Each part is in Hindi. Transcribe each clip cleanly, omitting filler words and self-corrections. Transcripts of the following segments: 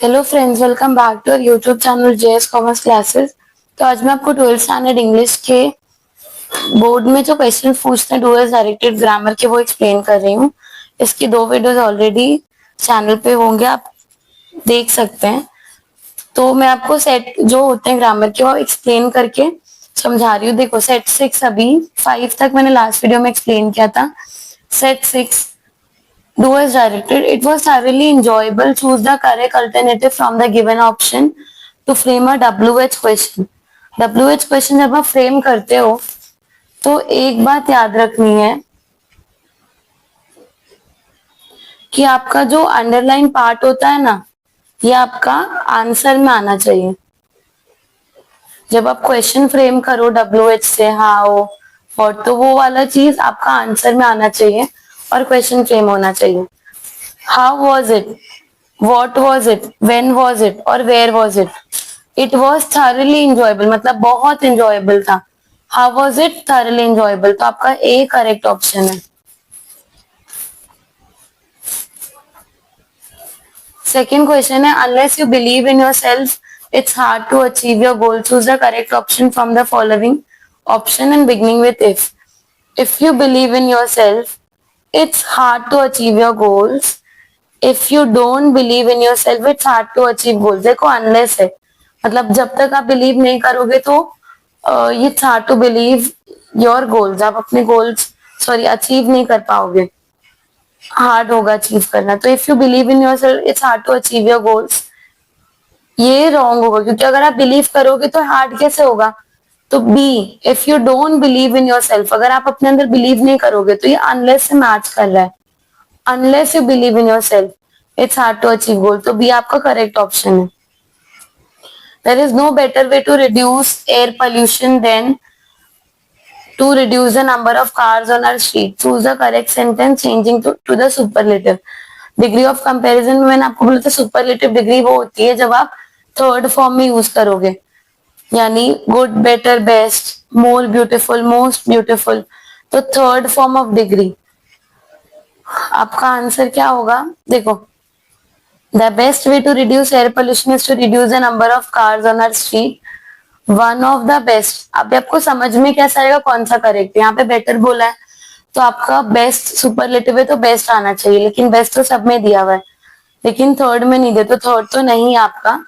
Hello friends, welcome back to YouTube channel JS commerce classes. तो आज मैं आपको 12th स्टैंडर्ड इंग्लिश के बोर्ड में जो क्वेश्चन पूछते हैं डू एज डायरेक्टेड ग्रामर के, वो एक्सप्लेन कर रही हूँ। इसकी 2 वीडियोस ऑलरेडी चैनल पे होंगे, आप देख सकते हैं। तो मैं आपको सेट जो होते हैं ग्रामर के वो एक्सप्लेन करके समझा रही हूँ। देखो, सेट 6 अभी 5 तक मैंने लास्ट वीडियो में एक्सप्लेन किया था। Set 6 do as directed. It was thoroughly enjoyable. Choose the correct alternative from the given option to frame a WH question. WH question जब आप फ्रेम करते हो तो एक बात याद रखनी है कि आपका जो अंडरलाइन पार्ट होता है ना, ये आपका आंसर में आना चाहिए। जब आप क्वेश्चन फ्रेम करो WH से हाउ व्हाट, तो वो वाला चीज आपका आंसर में आना चाहिए और क्वेश्चन फ्रेम होना चाहिए। How was it, what was it, when was it और where was it. It was thoroughly enjoyable मतलब बहुत enjoyable था। How was it thoroughly enjoyable, तो आपका A करेक्ट ऑप्शन है। सेकेंड क्वेश्चन है unless you believe in yourself it's hard to achieve your goal. Choose the correct option from the following option and beginning with if. If you believe in yourself it's hard to achieve your goals. If you don't believe in yourself it's hard to achieve goals. देखो unless है मतलब जब तक आप बिलीव नहीं करोगे तो it's hard to believe your goals, आप अपने गोल्स अचीव नहीं कर पाओगे, हार्ड होगा अचीव करना। तो if you believe in yourself it's hard to achieve your goals, ये रॉन्ग होगा क्योंकि अगर आप बिलीव करोगे तो हार्ड कैसे होगा। तो B, if you don't believe in yourself, अगर आप अपने अंदर बिलीव नहीं करोगे तो ये अनलेस से मैच कर रहा है। Unless you believe in yourself it's hard to achieve goal, तो बी आपका करेक्ट ऑप्शन है। There is no better way to reduce air pollution than to reduce the number of cars on our street. Choose the correct sentence changing to the superlative. Degree of comparison में मैंने आपको बोला था सुपरलेटिव डिग्री वो होती है जब आप थर्ड फॉर्म में यूज करोगे, यानी good, better, best, more beautiful, most beautiful. तो थर्ड फॉर्म ऑफ डिग्री आपका आंसर क्या होगा। देखो, the best way to reduce air pollution is to reduce the number of cars on our street. One of the best, अभी आपको समझ में कैसा आएगा कौन सा करेक्ट। यहाँ पे बेटर बोला है तो आपका बेस्ट सुपरलेटिव है तो बेस्ट आना चाहिए, लेकिन बेस्ट तो सब में दिया हुआ है, लेकिन थर्ड में नहीं दे तो थर्ड तो नहीं आपका।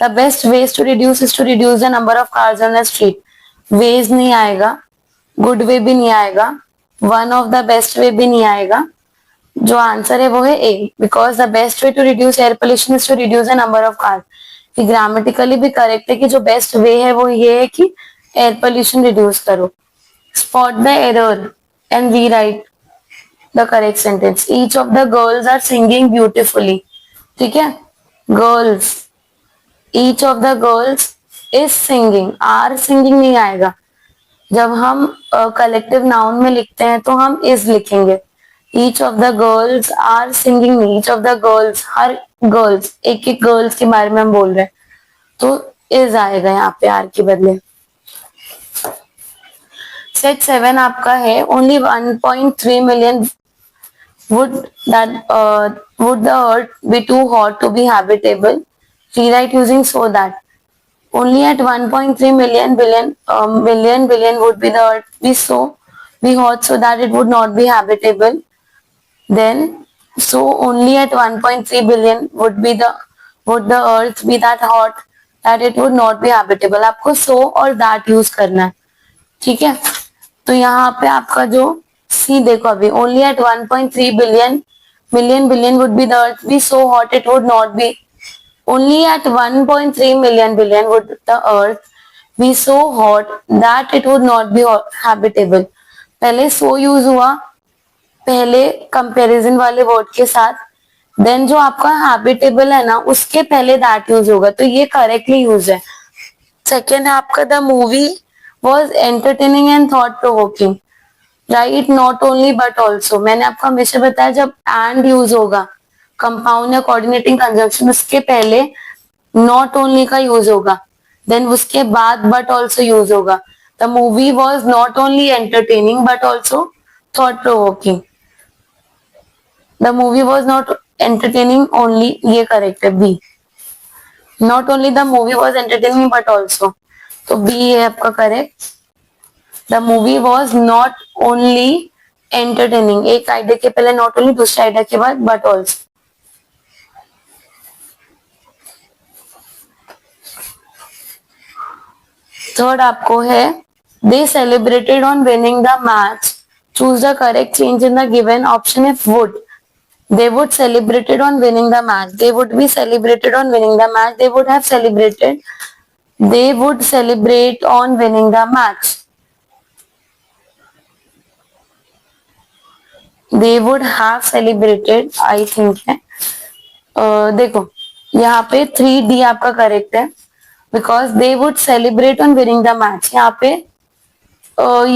The best ways to reduce is to reduce the number of cars on the street. Ways नहीं आएगा, गुड वे भी नहीं आएगा, one of the best way भी नहीं आएगा। जो आंसर है वो है A, because the best way to reduce air pollution is to reduce the number of cars. कि ग्रामेटिकली भी करेक्ट है कि जो बेस्ट वे है वो ये है कि एयर पोल्यूशन रिड्यूस करो। Spot the error and rewrite the correct sentence. Each of the girls are singing beautifully, ठीक है, girls, each of the girls is singing, are singing नहीं आएगा। जब हम कलेक्टिव नाउन में लिखते हैं तो हम इज लिखेंगे। Each of the girls are singing, each of the girls, हर गर्ल्स, एक एक गर्ल्स के बारे में हम बोल रहे हैं तो इज आएगा यहाँ पे आर के बदले। सेट 7 आपका है only 1.3 million would would the earth be too hot to be habitable. Rewrite using so that. Only at 1.3 billion would be the earth be hot so that it would not be habitable. Then so only at 1.3 billion would the earth be that hot that it would not be habitable. आपको so और that use करना है, ठीक है। तो यहाँ पे आपका जो सी देखो, अभी only at 1.3 billion would be the earth be so hot it would not be. Only at 1.3 billion would the earth be so hot that it would not be habitable. पहले so यूज हुआ पहले कंपैरिजन वाले वर्ड के साथ, देन जो आपका हैबिटेबल है ना उसके पहले दैट यूज होगा, तो ये करेक्टली यूज है। सेकेंड है आपका the movie was entertaining and thought provoking, right, not only but also. मैंने आपको हमेशा बताया जब एंड यूज होगा कंपाउंड या कोऑर्डिनेटिंग कंजंक्शन, उसके पहले नॉट ओनली का यूज होगा, देन उसके बाद बट ऑल्सो यूज होगा। The movie was not only entertaining but also thought provoking. The movie was not entertaining only, ये करेक्ट है B. Not only the movie was entertaining but also, तो बी है आपका correct. The movie was not only entertaining, एक आइडिया के पहले नॉट ओनली, दूसरे आइडिया के बाद बट ऑल्सो। थर्ड आपको है दे celebrated on winning the match, choose the correct change in the given option if would. They would celebrated on winning the match. They would be celebrated on winning the match. They would have celebrated. They would celebrate on winning the match. They would have celebrated. I think है। देखो यहाँ पे 3D आपका करेक्ट है, because they would celebrate on winning the match. यहाँ पे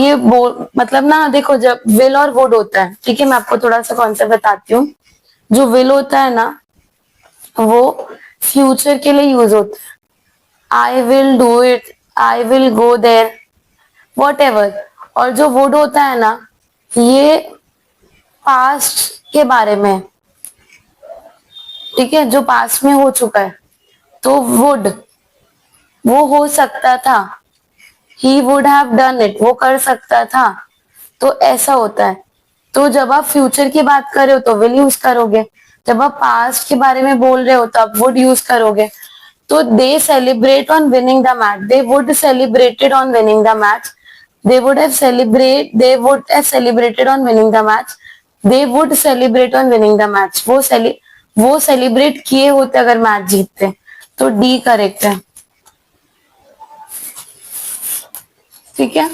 ये मतलब ना देखो, जब विल और वुड होता है, ठीक है, मैं आपको थोड़ा सा कॉन्सेप्ट बताती हूँ। जो विल होता है ना, वो फ्यूचर के लिए यूज होता है। I will do it, I will go there, whatever. और जो वुड होता है ना, ये पास्ट के बारे में, ठीक है, जो पास्ट में हो चुका है। तो वुड वो हो सकता था, he would have done it, वो कर सकता था, तो ऐसा होता है। तो जब आप फ्यूचर की बात कर रहे हो तो विल यूज करोगे, जब आप पास्ट के बारे में बोल रहे हो तो आप वुड यूज करोगे। तो दे celebrate on winning the match, they would celebrated on winning the match, they would have celebrated on winning the match, they would celebrate on winning the match. वो सेलिब्रेट किए होते अगर मैच जीतते। तो डी करेक्ट है, ठीक है।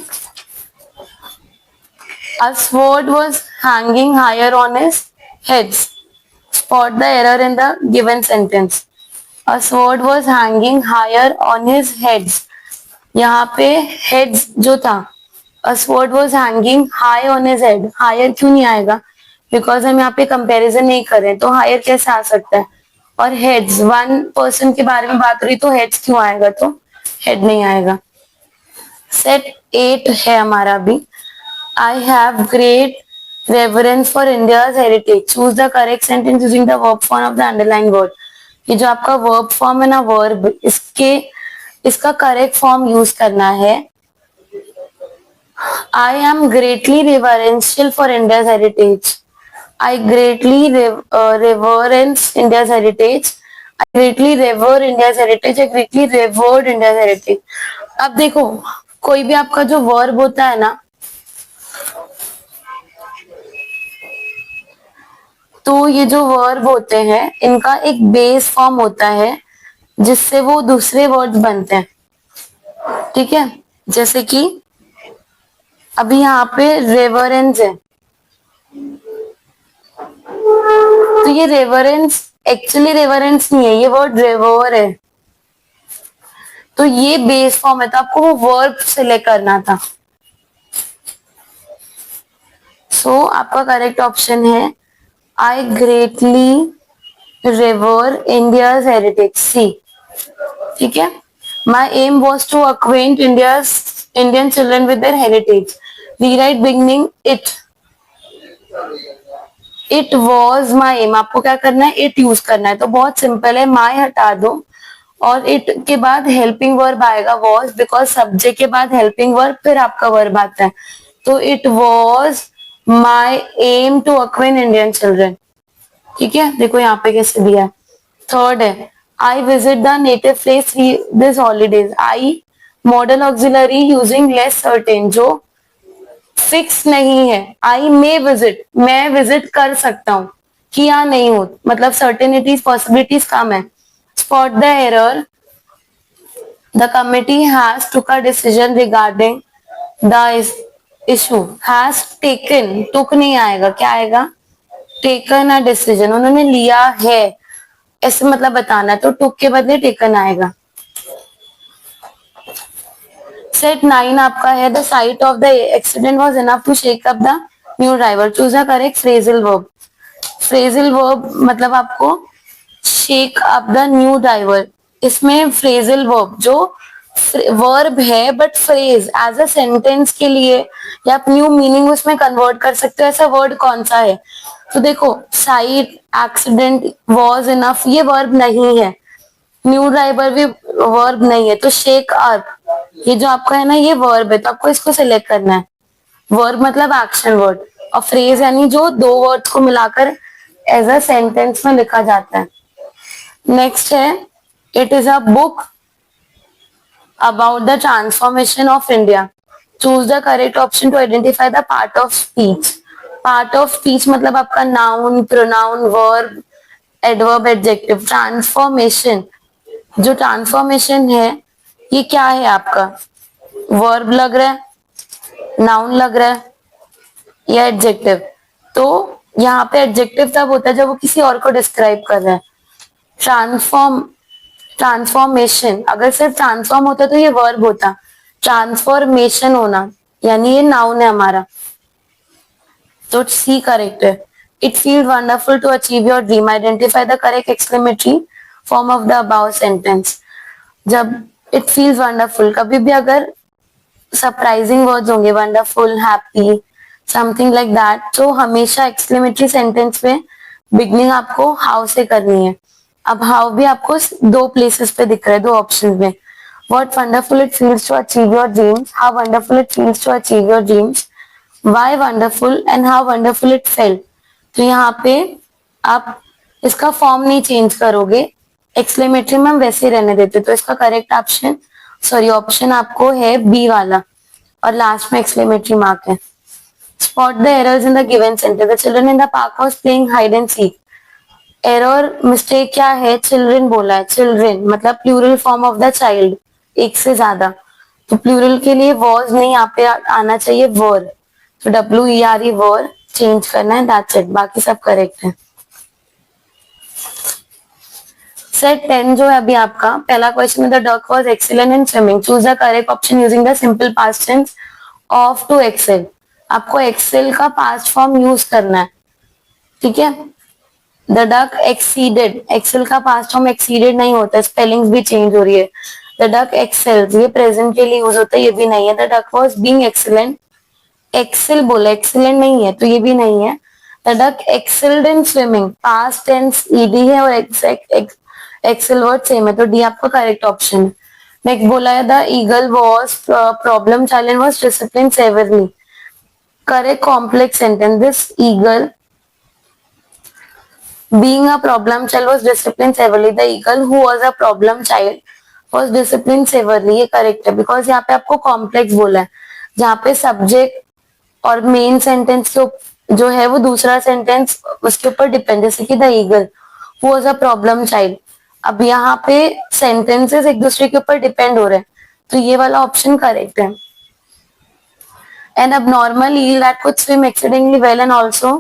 A sword was hanging higher on his heads. Spot the error in the given sentence. A sword was hanging higher on his heads. यहाँ पे heads जो था, a sword was hanging high on his head. Higher क्यों नहीं आएगा? Because हम यहाँ पे comparison नहीं कर रहे, तो higher कैसे आ सकता है? और heads, one person के बारे में बात रही, तो heads क्यों आएगा? तो head नहीं आएगा। Set 8 है हमारा भी। I have great reverence for India's heritage. Choose the correct sentence using the verb form of the underlined word. ये जो आपका verb form है ना, verb, इसका correct form use करना है। I am greatly reverential for India's heritage. I greatly reverence India's heritage. I greatly revere India's heritage. I greatly revered India's heritage. अब देखो, कोई भी आपका जो verb होता है ना, तो ये जो वर्ब होते हैं, इनका एक बेस फॉर्म होता है जिससे वो दूसरे वर्ड्स बनते हैं, ठीक है। जैसे कि अभी यहाँ पे रेवरेंस है, तो ये रेवरेंस एक्चुअली रेवरेंस नहीं है, ये वर्ड रेवर है। तो ये बेस फॉर्म है, तो आपको वो वर्ब सिलेक्ट करना था। सो आपका करेक्ट ऑप्शन है I greatly revere India's heritage. C, ठीक है। My aim was to acquaint Indian children with their heritage. Rewrite beginning it. It was my aim. आपको क्या करना है? It यूज करना है। तो बहुत सिंपल है, my हटा दो और it के बाद helping verb आएगा was, because subject के बाद helping verb फिर आपका verb आता है। तो it was my aim to acquaint Indian children, ठीक है। देखो यहाँ पे कैसे दिया है। थर्ड है I visit the native place this holidays. I model auxiliary using less certain, जो फिक्स नहीं है। I may visit, मैं विजिट कर सकता हूँ, किया नहीं हो, मतलब सर्टेनिटीज पॉसिबिलिटीज कम है। Spot the error. The committee has took a decision regarding the issue. Has taken, took नहीं आएगा, क्या आएगा? Taken a decision, उन्होंने लिया है, ऐसे मतलब बताना, तो took के बदले taken आएगा। Set 9 आपका है the site of the accident was enough to shake up the new driver. Choose a correct phrasal verb. Phrasal verb मतलब आपको shake up the new driver, इसमें phrasal verb जो वर्ब है but phrase as a sentence के लिए या आप न्यू मीनिंग उसमें कन्वर्ट कर सकते हो, ऐसा वर्ड कौन सा है? तो देखो साइट, एक्सीडेंट, वॉज इनफ, ये वर्ब नहीं है। न्यू ड्राइवर भी वर्ब नहीं है, तो शेक अप, ये जो आपका है ना ये वर्ब है, तो आपको इसको सिलेक्ट करना है। वर्ब मतलब एक्शन वर्ड, और फ्रेज यानी जो दो वर्ड्स को मिलाकर एज अ सेंटेंस में लिखा जाता है। नेक्स्ट है, it is a book about the transformation of India. Choose the correct option to identify the part of speech. Part of speech मतलब आपका noun, pronoun, verb, adverb, adjective. Transformation, जो ट्रांसफॉर्मेशन है ये क्या है आपका, वर्ब लग रहा है, नाउन लग रहा है या एडजेक्टिव। तो यहाँ पे एडजेक्टिव तब होता है जब वो किसी और को डिस्क्राइब कर रहा है। ट्रांसफॉर्मेशन, अगर सिर्फ ट्रांसफॉर्म होता तो ये वर्ब होता, ट्रांसफॉर्मेशन होना यानी ये नाउन है हमारा, तो सी करेक्ट है। It feel wonderful to achieve your dream, identify the correct exclamatory form of the above sentence. जब इट फील्स वंडरफुल, कभी भी अगर सरप्राइजिंग वर्ड्स होंगे, wonderful, happy, something like that, तो हमेशा एक्सक्लेमेटरी सेंटेंस में बिगनिंग आपको हाउ से करनी है। अब हाउ भी आपको दो प्लेसेस पे दिख रहा है, दो ऑप्शन में। What wonderful it feels to achieve your dreams, how wonderful it feels to achieve your dreams, why wonderful and how wonderful it felt। तो यहाँ पे आप इसका फॉर्म नहीं चेंज करोगे, एक्सक्लेमेटरी में हम वैसे ही रहने देते, तो इसका करेक्ट ऑप्शन आपको है बी वाला, और लास्ट में एक्सक्लेमेटरी मार्क है। Spot the errors in the given sentence. The children in the park was playing hide and seek. Error mistake क्या है, चिल्ड्रन बोला है, चिल्ड्रन मतलब plural form of the child, एक से ज्यादा, तो प्लूरल के लिए वॉज नहीं, यहाँ पे आना चाहिए वर, तो WERE वर चेंज करना है, दैट्स इट, बाकी सब करेक्ट है। सेट 10 जो है अभी आपका पहला क्वेश्चन में, the duck was excellent in swimming, choose the correct option using the simple past tense of to excel. आपको एक्सेल का पास्ट फॉर्म यूज करना है, ठीक है। द डक एक्सीडेड, एक्सेल का पास्ट फॉर्म एक्सीडेड नहीं होता, स्पेलिंग्स भी चेंज हो रही है। द डक एक्सेल्स, ये प्रेजेंट के लिए यूज होता है, ये भी नहीं है। The duck was being excellent, excel बोला, एक्सीलेंट नहीं है, तो ये भी नहीं है। The duck excelled in swimming, past tense ED है और एक्सेल वर्ड सेम है, तो डी आपका करेक्ट ऑप्शन है। नेक्स्ट बोला है, the eagle was problem child and was discipline severally. Correct complex sentence, this eagle being a problem child was disciplined severely. The eagle who was a problem child was disciplined severely. ये करेक्ट है, बिकॉज यहाँ पे आपको कॉम्प्लेक्स बोला है, जहाँ पे सब्जेक्ट और मेन सेंटेंस के जो है वो दूसरा सेंटेंस उसके ऊपर डिपेंड, जैसे कि the eagle who was a problem child. अब यहाँ पे सेंटेंसेस एक दूसरे के ऊपर डिपेंड हो रहे हैं, तो ये वाला ऑप्शन करेक्ट है। An abnormal eel that could swim exceedingly well and also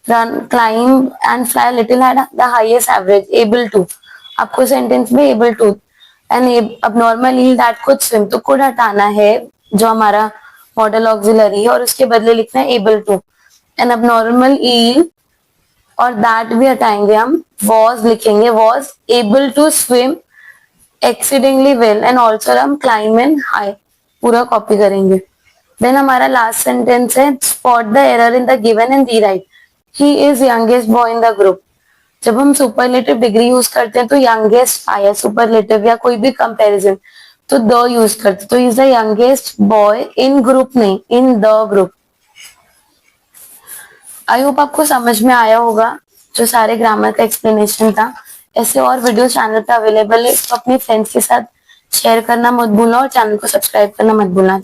run, climb and fly a little had the highest average. Able to, आपको सेंटेंस में able to, an abnormal eel that could swim, तो could हटाना है जो हमारा मॉडल ऑक्सिलरी है और उसके बदले लिखना है able to। an abnormal eel और that भी हटाएंगे हम, was लिखेंगे, was able to swim exceedingly well and also हम climb and high, पूरा कॉपी करेंगे। देन हमारा लास्ट सेंटेंस है, spot the error in the given and rewrite. He is youngest boy in the group. जब हम सुपरलेटिव डिग्री यूज करते हैं तो यंगेस्ट आया, सुपरलेटिव या कोई भी कंपैरिजन तो द यूज करते, तो is the youngest boy in group, नहीं in the group. I hope आपको समझ में आया होगा जो सारे ग्रामर का एक्सप्लेनेशन था। ऐसे और वीडियो चैनल पे अवेलेबल है, तो अपने फ्रेंड्स के साथ शेयर करना मत भूलना और चैनल को सब्सक्राइब करना मत भूलना।